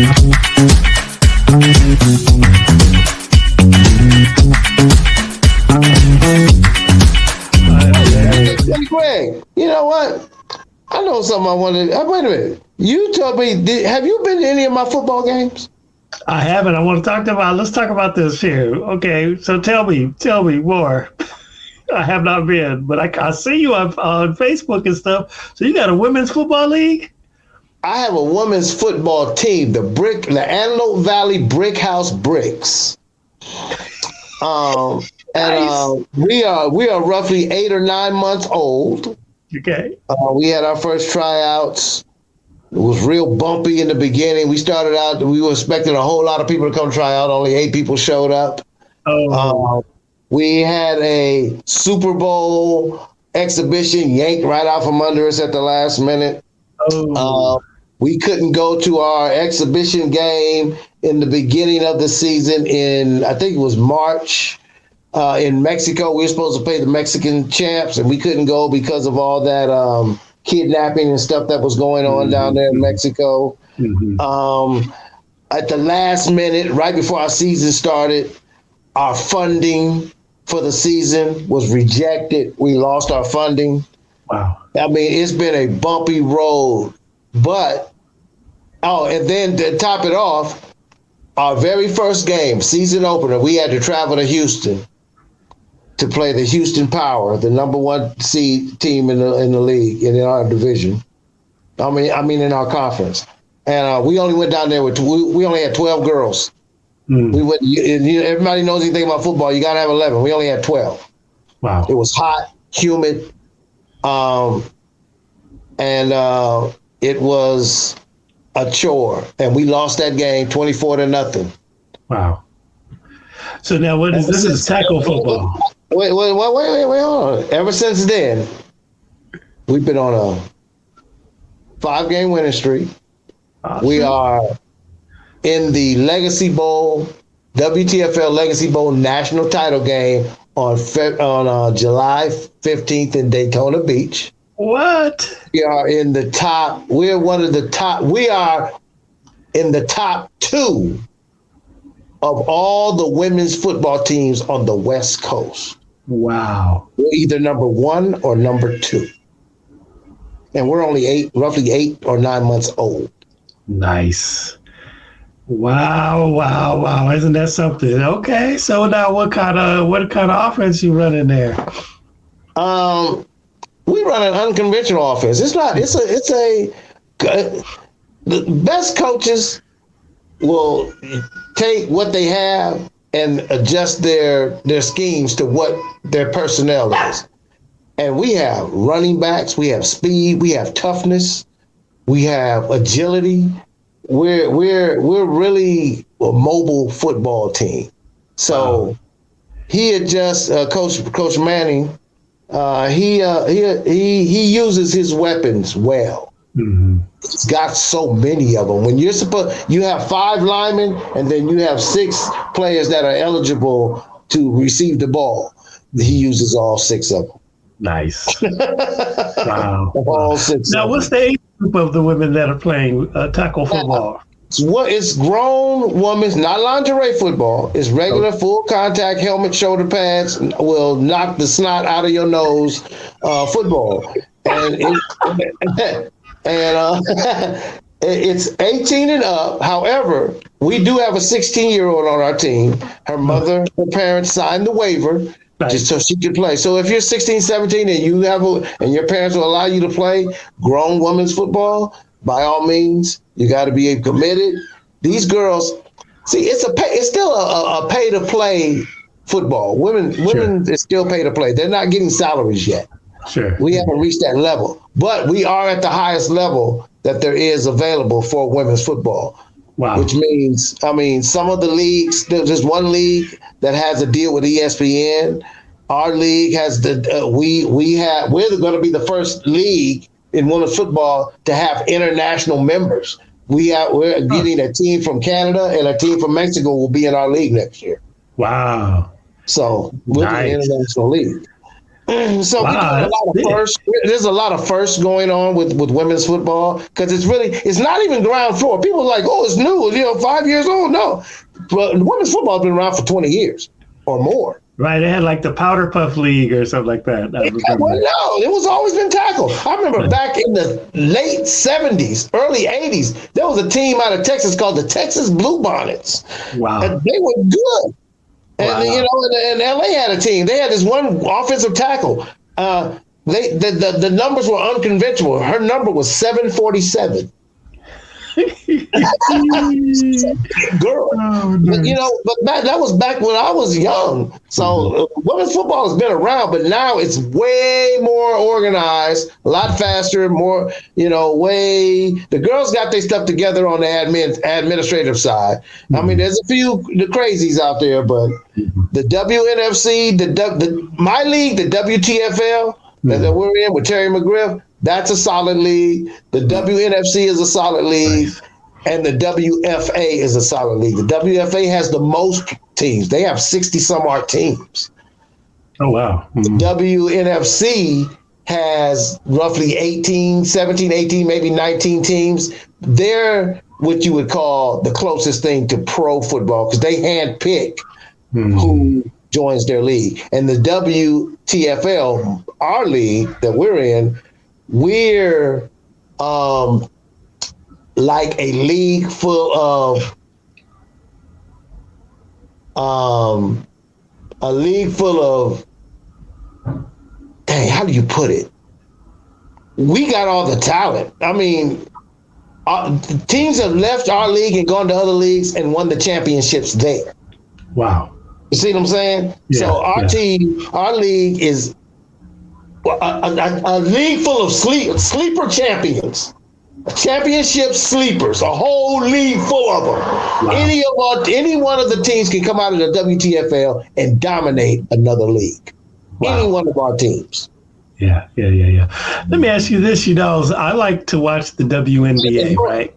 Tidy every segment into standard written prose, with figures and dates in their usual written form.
Hey, Greg, you know what? I know something I wanted. Wait a minute. You told me, have you been to any of my football games? I haven't. I want to talk about. Let's talk about this here. Okay, so tell me more. I have not been, but I see you on Facebook and stuff. So you got a women's football league? I have a women's football team, the Antelope Valley Brick House Bricks. And we are roughly 8 or 9 months old. Okay. We had our first tryouts. It was real bumpy in the beginning. We started out, we were expecting a whole lot of people to come try out. Only 8 people showed up. We had a Super Bowl exhibition yanked right out from under us at the last minute. We couldn't go to our exhibition game in the beginning of the season in, I think it was March, in Mexico. We were supposed to play the Mexican champs, and we couldn't go because of all that kidnapping and stuff that was going on down there in Mexico. At the last minute, right before our season started, our funding for the season was rejected. We lost our funding. Wow. I mean, it's been a bumpy road. But, and then to top it off, our very first game, season opener, we had to travel to Houston to play the Houston Power, the number 1 seed team in the league, in our division. I mean in our conference. And we only went down there with, we only had 12 girls. We went. Everybody knows anything about football. You got to have 11. We only had 12. Wow. It was hot, humid, and it was a chore. And we lost that game 24-0. Wow. So now what is this? Is tackle football? Wait, hold on. Ever since then, we've been on a 5-game winning streak. Awesome. We are in the Legacy Bowl, WTFL Legacy Bowl national title game on July 15th in Daytona Beach. What? We are in the top. We're one of the top. We are in the top 2 of all the women's football teams on the West Coast. Wow. We're either number 1 or number 2. And we're only roughly 8 or 9 months old. Nice. Wow. Isn't that something? Okay. So now what kind of offense you running there? We run an unconventional offense. The best coaches will take what they have and adjust their schemes to what their personnel is. And we have running backs, we have speed, we have toughness, we have agility. We're really a mobile football team. So he adjusts. Coach Manning. He uses his weapons well. He's got so many of them. When you have 5 linemen, and then you have 6 players that are eligible to receive the ball. He uses all 6 of them. Nice. Wow. All 6. Now, what's the age group of the women that are playing tackle football? It's grown women's, not lingerie football. It's regular full contact helmet, shoulder pads, will knock the snot out of your nose football. And it's 18 and up. However, we do have a 16-year-old on our team. Her mother, her parents signed the waiver just so she could play. So if you're 16, 17 and and your parents will allow you to play grown women's football, by all means, you got to be committed. These girls, see, it's still a pay to play football. Women is still pay to play. They're not getting salaries yet. Sure. We haven't reached that level, but we are at the highest level that there is available for women's football. Wow. Which means, some of the leagues, there's one league that has a deal with ESPN. Our league has we're going to be the first league in women's football to have international members. We're getting a team from Canada and a team from Mexico will be in our league next year. Wow. So we're in the international league. So we're doing a lot of firsts. There's a lot of firsts going on with women's football because it's not even ground floor. People are like, oh, it's new, 5 years old. No, but women's football has been around for 20 years or more. Right, they had like the Powder Puff League or something like that. No, it was always been tackle. I remember back in the late 70s, early 80s, there was a team out of Texas called the Texas Bluebonnets. Wow. And they were good. And, and LA had a team. They had this one offensive tackle. The numbers were unconventional. Her number was 747. Girl, nice. But that was back when I was young. So women's football has been around, but now it's way more organized, a lot faster, more, the girls got their stuff together on the administrative side. I mean, there's a few the crazies out there, but the WNFC, my league, the WTFL that we're in with Terry McGriff, that's a solid league. The WNFC is a solid league. Nice. And the WFA is a solid league. The WFA has the most teams. They have 60-some odd teams. Oh, wow. Mm-hmm. The WNFC has roughly 17, 18, maybe 19 teams. They're what you would call the closest thing to pro football because they handpick who joins their league. And the WTFL, our league that we're in, we're like a league full of dang, how do you put it? We got all the talent. I mean, teams have left our league and gone to other leagues and won the championships there. Wow. You see what I'm saying? Yeah, so our league is a league full of sleeper champions. Championship sleepers, a whole league full of them. Wow. Any one of the teams can come out of the WTFL and dominate another league. Wow. Any one of our teams. Yeah. Let me ask you this, I like to watch the WNBA, right?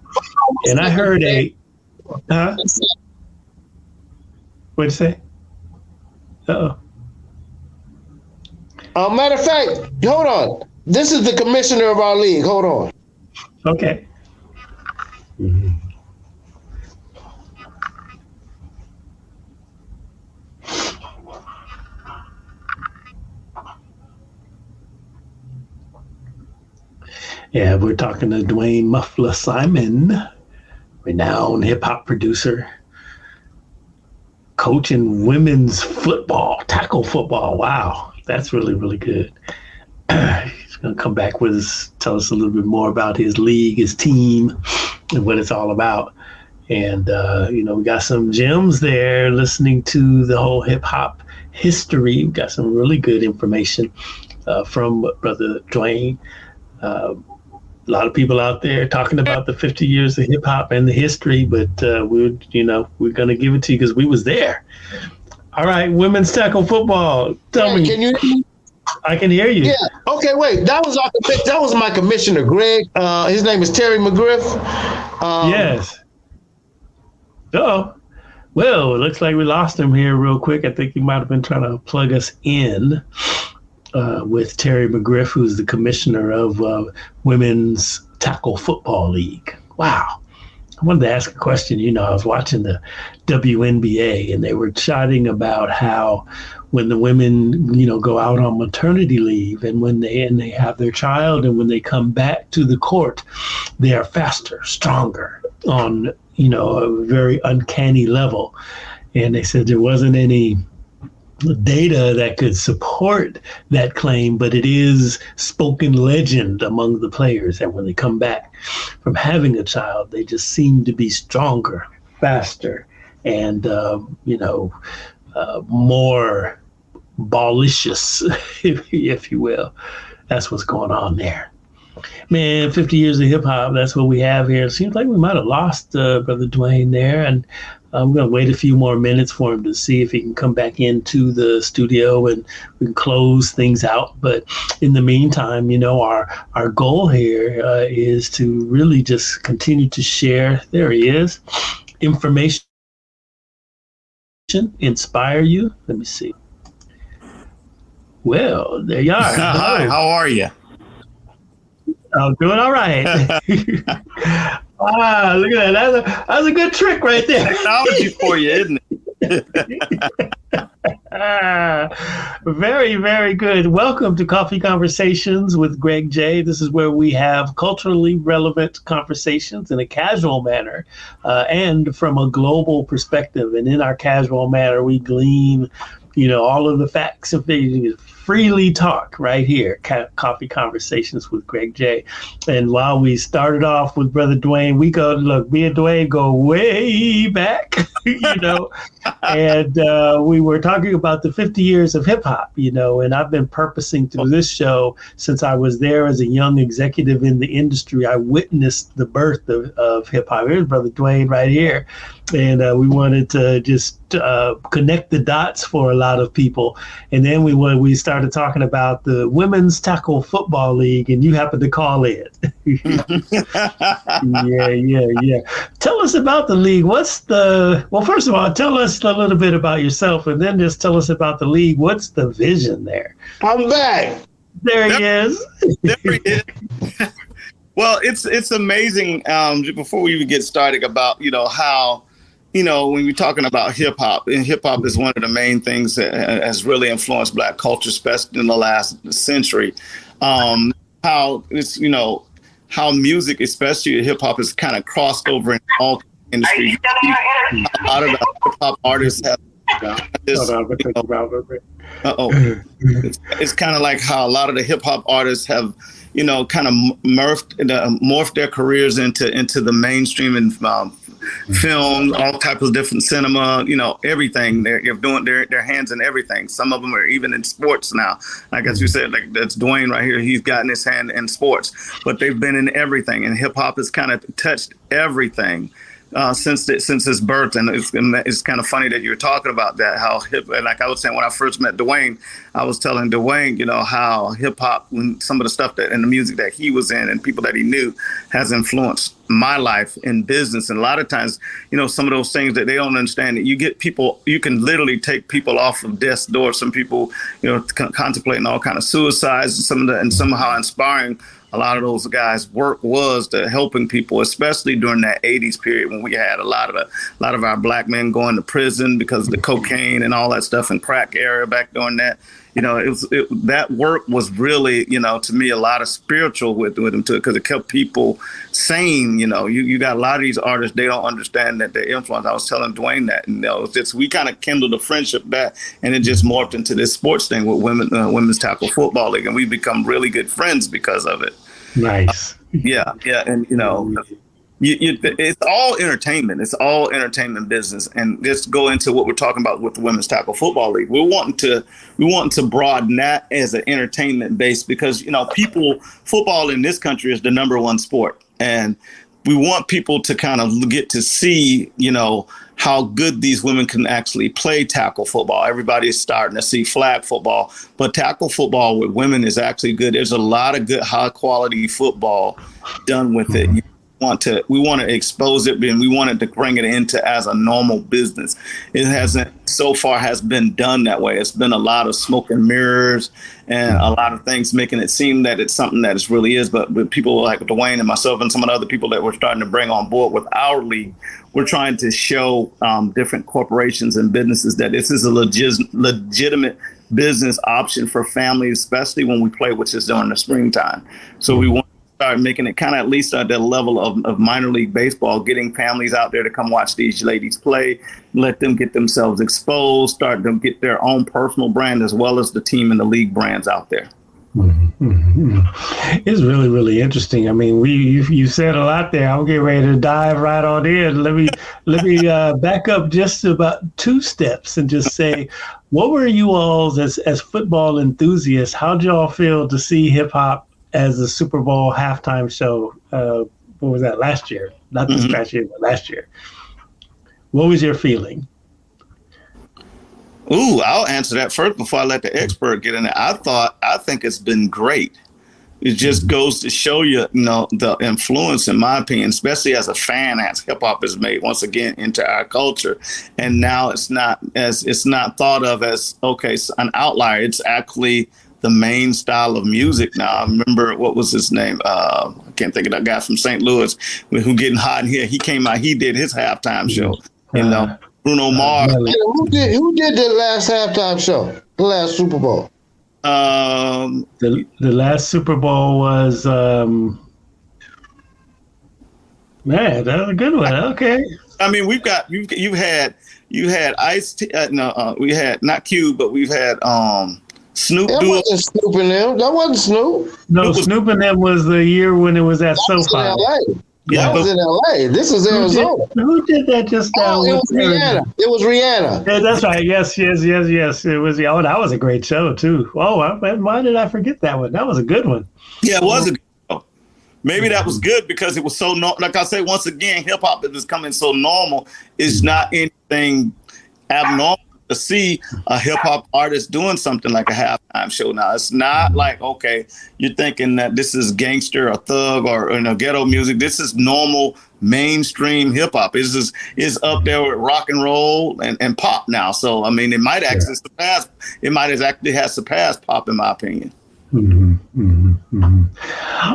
And I heard what'd you say? Uh-oh. Matter of fact, hold on. This is the commissioner of our league. Hold on. Okay. Mm-hmm. Yeah, we're talking to Dwayne Muffla Simon, renowned hip-hop producer, coach in women's football, tackle football. Wow, that's really, really good. He's going to come back with us, tell us a little bit more about his league, his team, and what it's all about. And, we got some gems there listening to the whole hip hop history. We got some really good information from Brother Dwayne. A lot of people out there talking about the 50 years of hip hop and the history, but we're going to give it to you because we was there. All right, women's tackle football. Tell me. Can you hear me? I can hear you. Yeah. Okay. Wait. That was my commissioner, Greg. His name is Terry McGriff. Yes. Oh. Well, it looks like we lost him here real quick. I think he might have been trying to plug us in with Terry McGriff, who's the commissioner of Women's Tackle Football League. Wow. I wanted to ask a question. I was watching the WNBA and they were chatting about how when the women, go out on maternity leave and when they have their child and when they come back to the court, they are faster, stronger on, a very uncanny level. And they said there wasn't any data that could support that claim, but it is spoken legend among the players that when they come back from having a child, they just seem to be stronger, faster, and, more ballicious, if you will. That's what's going on there. Man, 50 years of hip hop, that's what we have here. It seems like we might have lost Brother Dwayne there, and I'm going to wait a few more minutes for him to see if he can come back into the studio and we can close things out. But in the meantime, our goal here is to really just continue to share, there he is, information, inspire you. Let me see. Well, there you are. Hi, how are you? I'm doing all right. Look at that. That's a good trick right there. Technology for you, isn't it? Very, very good. Welcome to Coffee Conversations with Greg J. This is where we have culturally relevant conversations in a casual manner and from a global perspective. And in our casual manner, we glean, all of the facts and figures. Freely talk right here, Coffee Conversations with Greg J. And while we started off with Brother Dwayne, me and Dwayne go way back, and we were talking about the 50 years of hip hop, and I've been purposing to do this show since I was there as a young executive in the industry. I witnessed the birth of hip hop. Here's Brother Dwayne right here. And we wanted to just connect the dots for a lot of people. And then we started talking about the Women's Tackle Football League, and you happened to call in. Yeah. Tell us about the league. First of all, tell us a little bit about yourself, and then just tell us about the league. What's the vision there? I'm back. There he is. There he is. Well, it's amazing. Before we even get started about, how, when we're talking about hip hop, and hip hop is one of the main things that has really influenced Black culture, especially in the last century. How it's, how music, especially hip hop, is kind of crossed over in all industries. A lot of the hip hop artists have it's kind of like how a lot of the hip hop artists have, kind of morphed their careers into the mainstream and film, all types of different cinema, everything. They're doing their hands in everything. Some of them are even in sports now. Like as you said, like that's Dwayne right here. He's gotten his hand in sports, but they've been in everything. And hip hop has kind of touched everything. Since its birth, and it's kind of funny that you're talking about that. How hip, like I was saying when I first met Dwayne, I was telling Dwayne, how hip hop, when some of the stuff that and the music that he was in and people that he knew has influenced my life in business. And a lot of times, some of those things that they don't understand, that you get people, you can literally take people off of death's door. Some people, contemplating all kind of suicides, and somehow inspiring. A lot of those guys' work was to helping people, especially during that 80s period when we had a lot of our Black men going to prison because of the cocaine and all that stuff and crack era back during that. That work was really, to me, a lot of spiritual with them too, because it kept people sane. You got a lot of these artists, they don't understand that their influence. I was telling Dwayne that, and we kind of kindled a friendship that, and it just morphed into this sports thing with Women's Tackle Football League, and we become really good friends because of it. Nice. Yeah, and it's all entertainment. It's all entertainment business. And let's go into what we're talking about with the Women's Tackle Football League. We want to broaden that as an entertainment base because football in this country is the number one sport, and we want people to kind of get to see how good these women can actually play tackle football. Everybody's starting to see flag football, but tackle football with women is actually good. There's a lot of good, high quality football done with it. We want to expose it, and we wanted to bring it into as a normal business. It hasn't so far has been done that way. It's been a lot of smoke and mirrors and a lot of things making it seem that it's something that it really is. But with people like Dwayne and myself and some of the other people that we're starting to bring on board with our league, we're trying to show different corporations and businesses that this is a legitimate business option for families, especially when we play, which is during the springtime. So we want start making it kind of at least at the level of minor league baseball, getting families out there to come watch these ladies play, let them get themselves exposed, start to get their own personal brand as well as the team and the league brands out there. Mm-hmm. It's really, really interesting. I mean, you said a lot there. I'm getting ready to dive right on in. Let me back up just about 2 steps and just say, what were you all as football enthusiasts? How did y'all feel to see hip hop as a Super Bowl halftime show? What was that, last year? Not this past year, but last year. What was your feeling? Ooh, I'll answer that first before I let the expert get in there. I think it's been great. it just goes to show you, the influence, in my opinion, especially as a fan, as hip hop is made once again into our culture. And now it's not thought of as, okay, an outlier. It's actually the main style of music now. I remember, what was his name? I can't think of that guy from St. Louis who Getting Hot in Here. He came out, he did his halftime show. Bruno Mars. Who did the last halftime show? The last Super Bowl? The last Super Bowl was man, that was a good one. Okay. I mean, you had Ice. We had not Cube, but we've had Snoop. That wasn't Snoop and them. That wasn't Snoop. No, Snoop and them was the year when it was at SoFi. Yeah, that was in L.A. This was Arizona. Who did that just now? It was Rihanna. It was Rihanna. Yeah, that's right. Yes. It was. Oh, that was a great show too. Oh, why did I forget that one? That was a good one. Yeah, it was a good show. Maybe that was good because it was so like I say, once again, hip hop is becoming so normal. It's not anything abnormal to see a hip hop artist doing something like a halftime show now. It's not like, okay, you're thinking that this is gangster or thug or ghetto music. This is normal mainstream hip hop. Is up there with rock and roll and pop now. So I mean, it might actually surpass. It might actually have surpassed pop, in my opinion.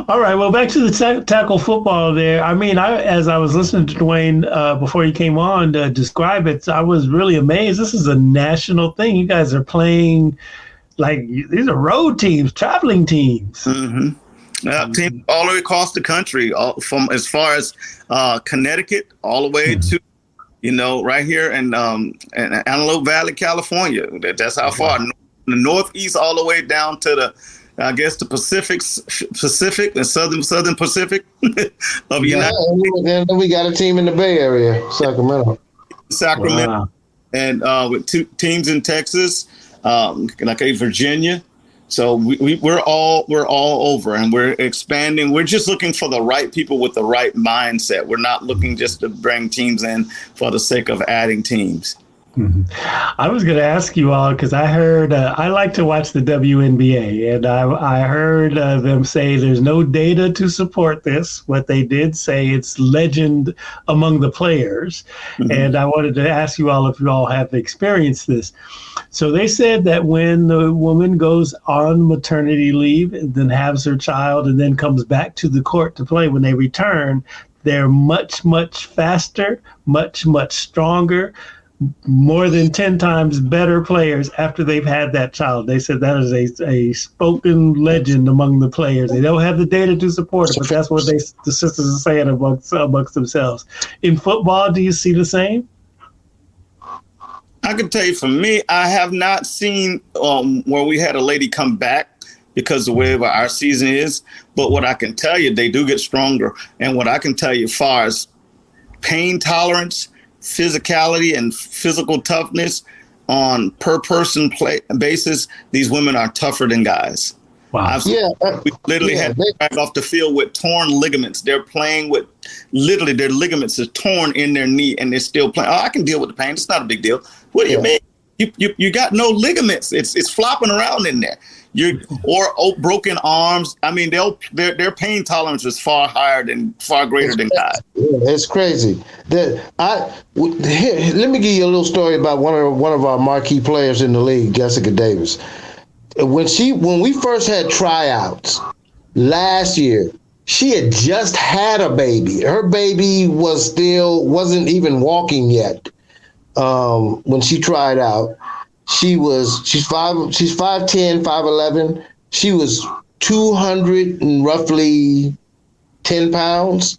All right. Well, back to the tackle football there. I mean, as I was listening to Dwayne before he came on to describe it, I was really amazed. This is a national thing. You guys are playing like these are road teams, traveling teams. Teams all the way across the country, from as far as Connecticut all the way to right here in Antelope Valley, California. That's how far. The Northeast all the way down to the Pacific and Southern Pacific of United States. And then we got a team in the Bay Area, Sacramento. Wow. And with two teams in Texas, Virginia. So we're all over, and we're expanding. We're just looking for the right people with the right mindset. We're not looking just to bring teams in for the sake of adding teams. I was going to ask you all because I heard I like to watch the WNBA, and I heard them say there's no data to support this. What they did say, it's legend among the players. And I wanted to ask you all if you all have experienced this. So they said that when the woman goes on maternity leave and then has her child and then comes back to the court to play, when they return, they're much, much faster, much, much stronger, more than 10 times better players after they've had that child. They said that is a spoken legend among the players. They don't have the data to support it, but that's what the sisters are saying amongst themselves. In football, do you see the same? I can tell you, for me, I have not seen where we had a lady come back because of the way our season is. But what I can tell you, they do get stronger. And what I can tell you as far as pain tolerance, physicality and physical toughness on per person play basis, these women are tougher than guys. Wow. We literally had to back off the field with torn ligaments. They're playing with literally their ligaments are torn in their knee and they're still playing. Oh, I can deal with the pain. It's not a big deal. What do you mean? You got no ligaments. It's flopping around in there. Or broken arms. I mean, their pain tolerance is far greater than guys. Yeah, it's crazy. Let me give you a little story about one of our marquee players in the league, Jessica Davis. When we first had tryouts last year, she had just had a baby. Her baby wasn't even walking yet when she tried out. She's 5'10", 5'11". She was 200 and roughly 10 pounds.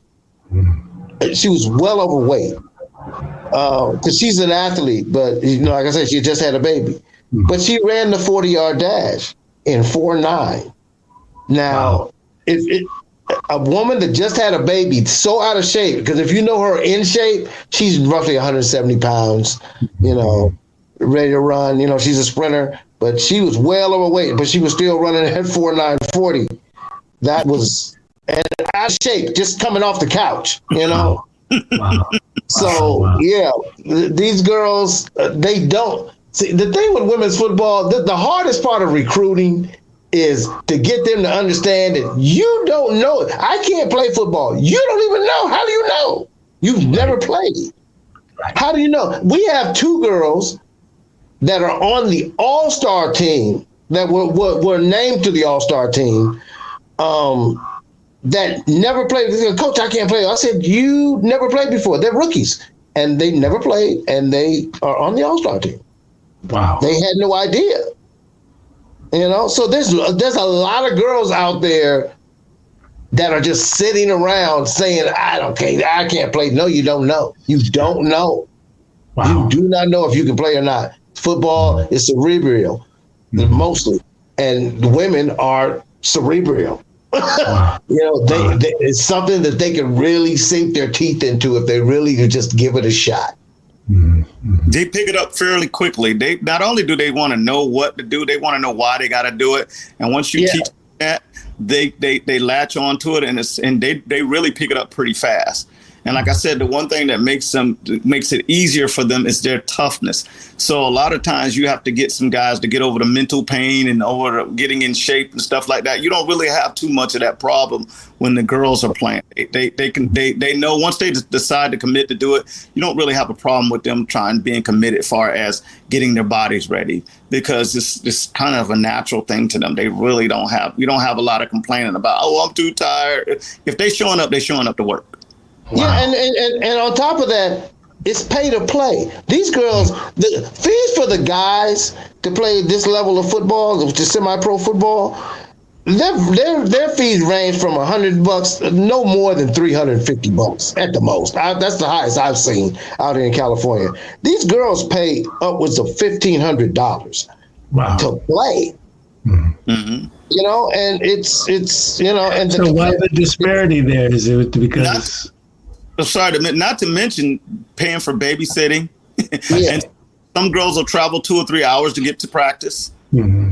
She was well overweight because she's an athlete, but like I said, she just had a baby. But she ran the 40-yard dash in 4.9. Now, a woman that just had a baby, so out of shape, because if you know her in shape, she's roughly 170 pounds, ready to run. She's a sprinter, but she was well overweight, but she was still running at 4.9 40. That was and out of shape, just coming off the couch, Wow. So, these girls, they don't. See, the thing with women's football, the hardest part of recruiting is to get them to understand that you don't know it. I can't play football. You don't even know. How do you know? You've never played. How do you know? We have 2 girls that are on the All-Star team that were named to the All-Star team that never played. They said, Coach, I can't play. I said, you never played before. They're rookies. And they never played, and they are on the All-Star team. Wow. They had no idea. So there's a lot of girls out there that are just sitting around saying, I can't play. No, you don't know. You don't know. Wow. You do not know if you can play or not. Football is cerebral, mostly, and the women are cerebral. Wow. It's something that they can really sink their teeth into if they really just give it a shot. They pick it up fairly quickly. They not only do they want to know what to do, they want to know why they got to do it. And once you teach that, they latch onto it, and they really pick it up pretty fast. And like I said, the one thing that makes it easier for them is their toughness. So a lot of times you have to get some guys to get over the mental pain and over getting in shape and stuff like that. You don't really have too much of that problem when the girls are playing. They know once they decide to commit to do it, you don't really have a problem with them being committed as far as getting their bodies ready, because it's kind of a natural thing to them. They really don't have a lot of complaining about, I'm too tired. If they're showing up to work. Wow. Yeah, and on top of that, it's pay to play. These girls, the fees for the guys to play this level of football, which is semi-pro football, their fees range from $100, no more than $350 at the most. That's the highest I've seen out here in California. These girls pay upwards of $1,500 to play. Mm-hmm. And it's and so why the disparity there? Is it because? Not to mention paying for babysitting. Yeah. And some girls will travel 2 or 3 hours to get to practice. Mm-hmm.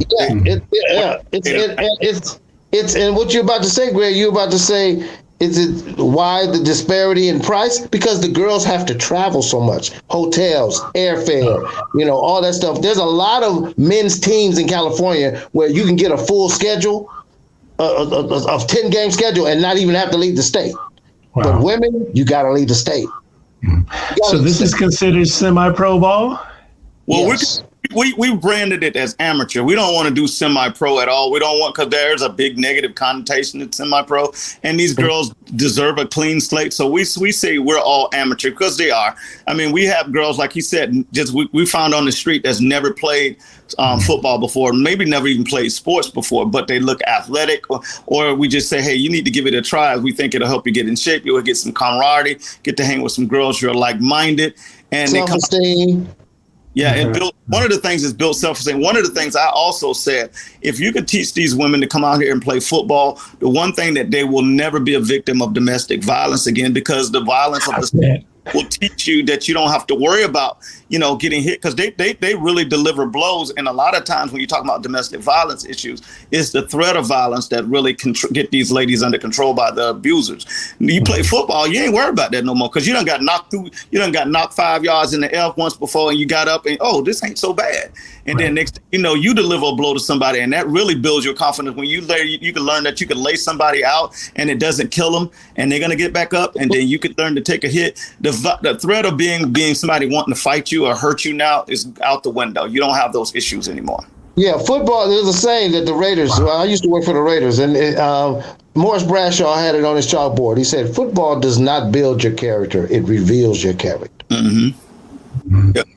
It's and what you're about to say, Greg, you're about to say, is it why the disparity in price? Because the girls have to travel so much. Hotels, airfare, all that stuff. There's a lot of men's teams in California where you can get a full schedule, of 10-game schedule, and not even have to leave the state. Wow. But women, you got to leave the state. So this is considered semi-pro ball? Well, yes. We branded it as amateur. We don't want to do semi-pro at all. We don't want, because there's a big negative connotation to semi-pro, and these girls deserve a clean slate. So we say we're all amateur, because they are. I mean, we have girls, like he said, we found on the street that's never played football before, maybe never even played sports before, but they look athletic, or we just say, hey, you need to give it a try. We think it'll help you get in shape. You'll get some camaraderie, get to hang with some girls who are like-minded, and self-esteem. Yeah, and one of the things is built self-esteem. One of the things I also said, if you could teach these women to come out here and play football, the one thing that they will never be a victim of domestic violence again, because the violence of the will teach you that you don't have to worry about, getting hit, because they really deliver blows. And a lot of times when you talk about domestic violence issues, it's the threat of violence that really get these ladies under control by the abusers. You play football, you ain't worried about that no more, because you done got knocked 5 yards in the F once before, and you got up and, this ain't so bad. And then next, you deliver a blow to somebody, and that really builds your confidence when you can learn that you can lay somebody out and it doesn't kill them, and they're gonna get back up, and then you can learn to take a hit. The threat of being somebody wanting to fight you or hurt you now is out the window. You don't have those issues anymore. Yeah, football. There's a saying that the Raiders. Well, I used to work for the Raiders, and Morris Bradshaw had it on his chalkboard. He said, "Football does not build your character; it reveals your character." Mm-hmm. Yep.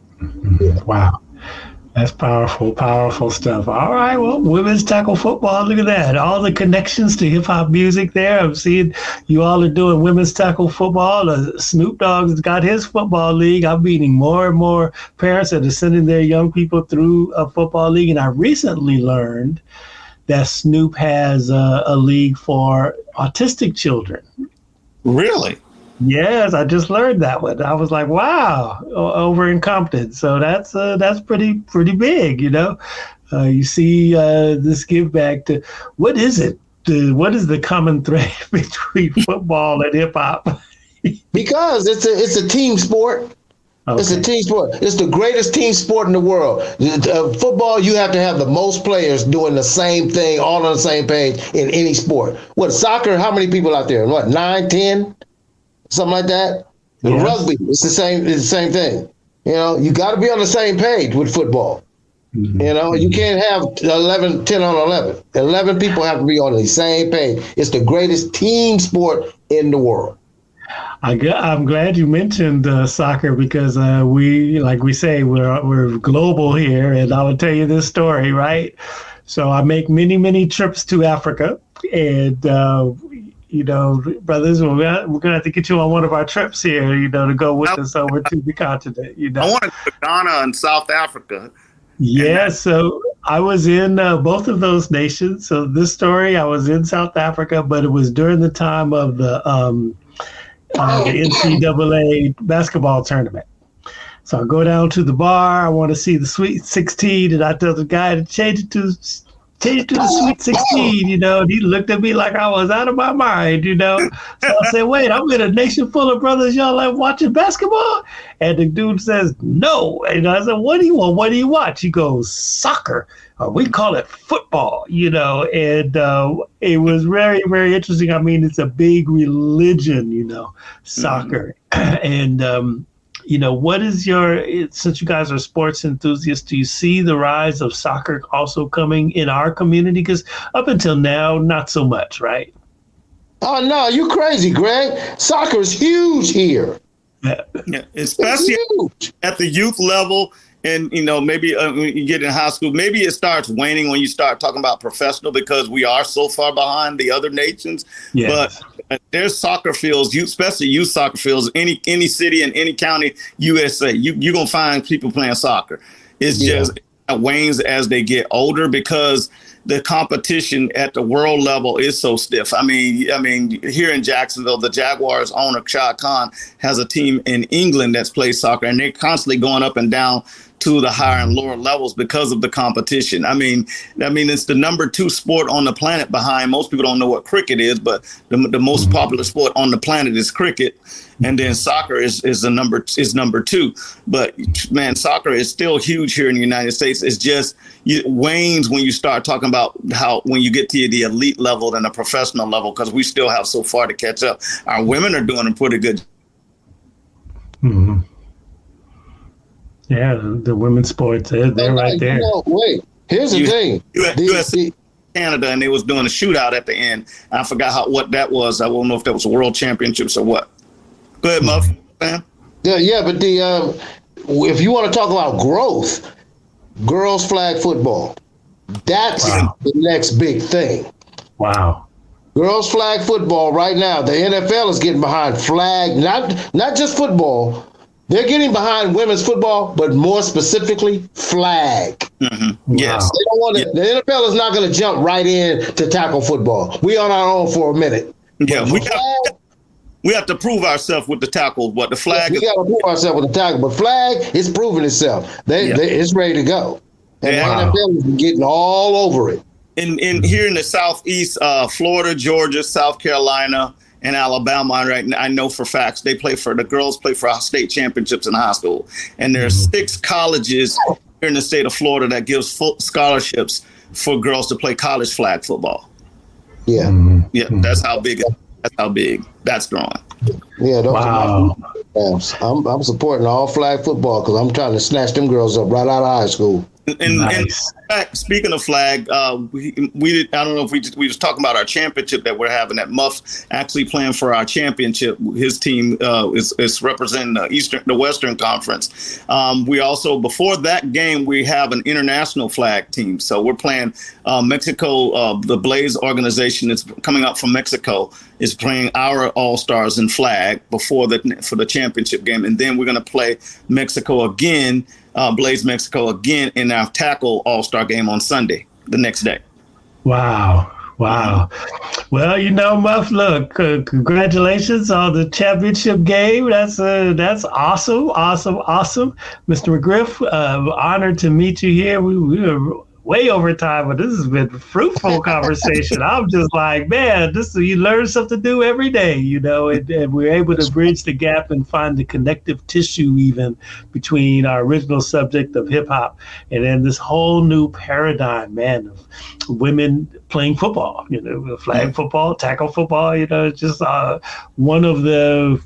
Yeah. Wow. That's powerful, powerful stuff. All right, well, women's tackle football, look at that. All the connections to hip-hop music there. I'm seeing you all are doing women's tackle football. Snoop Dogg's got his football league. I'm meeting more and more parents that are sending their young people through a football league. And I recently learned that Snoop has a league for autistic children. Really? Yes, I just learned that one. I was like, wow, over in Compton. So that's pretty big, You see this give back to, what is it? What is the common thread between football and hip hop? Because it's a team sport. Okay. It's a team sport. It's the greatest team sport in the world. Football, you have to have the most players doing the same thing, all on the same page in any sport. What, soccer, how many people out there? What, 9, 10? Something like that? Yes. Rugby, it's the same thing. You know, you got to be on the same page with football. Mm-hmm. You know, you can't have 10 on 11. 11 people have to be on the same page. It's the greatest team sport in the world. I'm glad you mentioned soccer because we're global here, and I will tell you this story, right? So I make many trips to Africa, and brothers, we're gonna have to get you on one of our trips here, to go with us over to the continent. I want to go to Ghana and South Africa. Yeah, so I was in both of those nations. So this story, I was in South Africa, but it was during the time of the NCAA basketball tournament. So I go down to the bar. I want to see the Sweet 16, and I tell the guy to change it to the Sweet 16, and he looked at me like I was out of my mind, So I said, wait, I'm in a nation full of brothers. Y'all like watching basketball? And the dude says, no. And I said, what do you want? What do you watch? He goes, soccer. We call it football, and it was very, very interesting. I mean, it's a big religion, soccer. And, what is since you guys are sports enthusiasts, do you see the rise of soccer also coming in our community? Because up until now, not so much, right? Oh, no, you crazy, Greg. Soccer is huge here. Yeah, especially at the youth level. And, maybe when you get in high school, maybe it starts waning when you start talking about professional because we are so far behind the other nations. Yes. But there's soccer fields, especially youth soccer fields, any city and any county, USA, you're going to find people playing soccer. It's just it wanes as they get older because the competition at the world level is so stiff. I mean, here in Jacksonville, the Jaguars owner, Shad Khan, has a team in England that's plays soccer, and they're constantly going up and down to the higher and lower levels because of the competition. I mean, it's the number 2 sport on the planet behind. Most people don't know what cricket is, but the most popular sport on the planet is cricket. And then soccer is number 2. But man, soccer is still huge here in the United States. It's just it wanes when you start talking about when you get to the elite level and the professional level, because we still have so far to catch up. Our women are doing a pretty good. Mm-hmm. Yeah, the women's sports, they're right there. Wait, here's the thing. USA, Canada, and they was doing a shootout at the end. I forgot what that was. I don't know if that was a world championships or what. Go ahead, Muff, man. Yeah, but if you want to talk about growth, girls flag football, that's the next big thing. Wow. Girls flag football right now. The NFL is getting behind flag, not just football. They're getting behind women's football, but more specifically, flag. Mm-hmm. Yes. They don't want to. The NFL is not going to jump right in to tackle football. We on our own for a minute. Yeah, we have to prove ourselves with the tackle. What the flag? We got to prove ourselves with the tackle, but flag is proving itself. It's ready to go, and the NFL is getting all over it. In here in the Southeast, Florida, Georgia, South Carolina, and Alabama, right now, I know for facts the girls play for our state championships in high school, and there are 6 colleges here in the state of Florida that gives full scholarships for girls to play college flag football. Yeah, that's how big. That's how big that's growing. Yeah, those are my I'm supporting all flag football because I'm trying to snatch them girls up right out of high school. And speaking of flag, we I don't know if we was talking about our championship that we're having at Muff's actually playing for our championship. His team is representing the Western Conference. We also, before that game, we have an international flag team. So we're playing Mexico. The Blaze organization that's coming up from Mexico is playing our All-Stars in flag for the championship game. And then we're going to play Mexico again, Blaze Mexico again in our tackle All-Star game on Sunday, the next day. Wow. Well, Muff, look, congratulations on the championship game. That's awesome. Mr. McGriff, honored to meet you here. way over time, but this has been a fruitful conversation. I'm just like, man, you learn something new every day, and we're able to bridge the gap and find the connective tissue even between our original subject of hip hop and then this whole new paradigm, man, of women playing football, flag football, tackle football, just one of the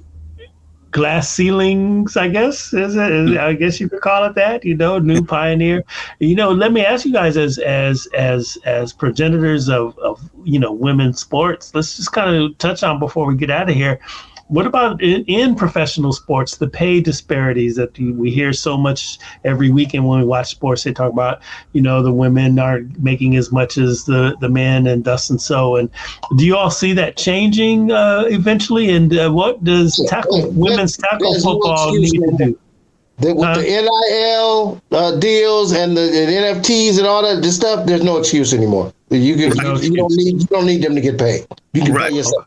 glass ceilings, I guess, I guess you could call it that, new pioneer. Let me ask you guys as progenitors of women's sports, let's just kind of touch on before we get out of here. What about in professional sports, the pay disparities that we hear so much every weekend when we watch sports? They talk about, the women aren't making as much as the men and thus and so. And do you all see that changing eventually? And what does women's tackle football need to do? With the NIL deals and the NFTs and all that this stuff, there's no excuse anymore. You don't need them to get paid. You can pay yourself.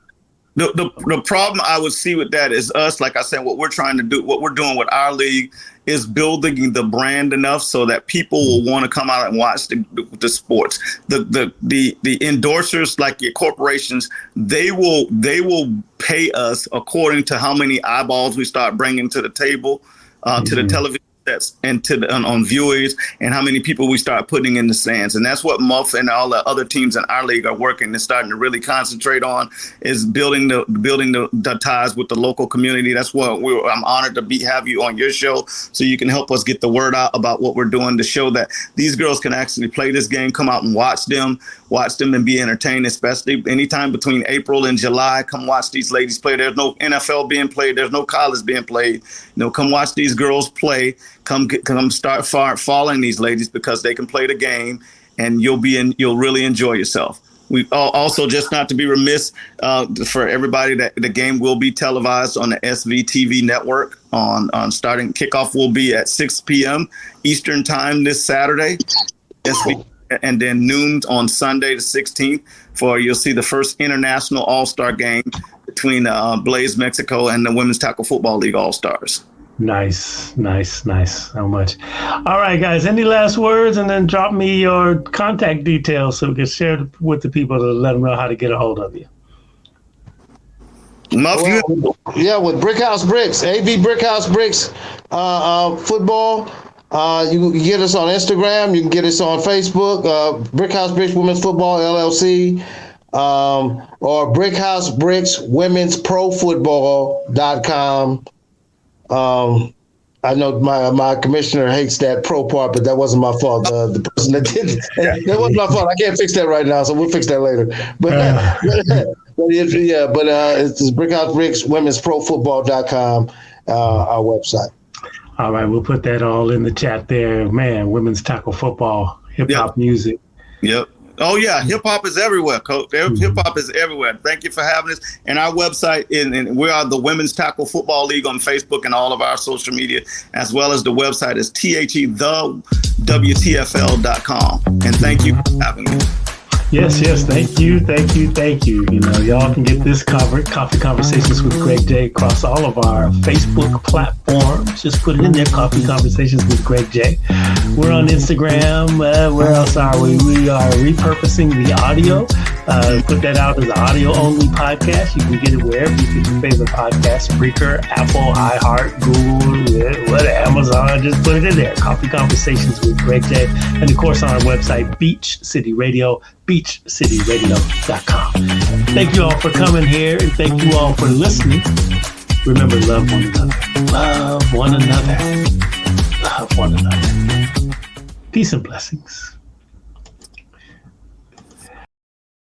The problem I would see with that is us, like I said, what we're trying to do, what we're doing with our league is building the brand enough so that people will want to come out and watch the sports. The endorsers, like your corporations, they will pay us according to how many eyeballs we start bringing to the table, to the television sets and on viewers, and how many people we start putting in the stands. And that's what Muff and all the other teams in our league are working and starting to really concentrate on, is building the ties with the local community. That's what I'm honored to have you on your show, so you can help us get the word out about what we're doing to show that these girls can actually play this game, come out and watch them and be entertained, especially anytime between April and July. Come watch these ladies play. There's no NFL being played. There's no college being played. Come watch these girls play. Come start following these ladies, because they can play the game, and you'll really enjoy yourself. We also, just not to be remiss, for everybody, that the game will be televised on the SVTV network. On starting kickoff will be at 6 p.m. Eastern time this Saturday, and then noon on Sunday the 16th. You'll see the first international All-Star game between Blaze Mexico and the Women's Tackle Football League All-Stars. Nice. How much? All right, guys, any last words? And then drop me your contact details so we can share with the people to let them know how to get a hold of you. With Brickhouse Bricks, AV Brickhouse Bricks football. You can get us on Instagram. You can get us on Facebook, Brickhouse Bricks Women's Football LLC, or Brickhouse Bricks Women's Pro Football.com. I know my commissioner hates that pro part, but that wasn't my fault. The person that did it, that wasn't my fault. I can't fix that right now, so we'll fix that later. But it's Brickhouse Bricks Women's Pro Football.com, our website. All right, we'll put that all in the chat there. Man, women's tackle football, hip hop music. Yep. Oh, yeah. Hip hop is everywhere, Coach. Hip hop is everywhere. Thank you for having us. And our website, and we are the Women's Tackle Football League on Facebook and all of our social media, as well as the website is thewtfl.com. And thank you for having me. Yes. Thank you. Y'all can get this Coffee Conversations with Greg J across all of our Facebook platforms. Just put it in there, Coffee Conversations with Greg J. We're on Instagram. Where else are we? We are repurposing the audio. Put that out as an audio-only podcast. You can get it wherever you get your favorite podcast. Spreaker, Apple, iHeart, Google, Amazon. Just put it in there. Coffee Conversations with Greg J. And, of course, on our website, Beach City Radio, beachcityradio.com. Thank you all for coming here, and thank you all for listening. Remember, love one another. Love one another. Love one another. Peace and blessings.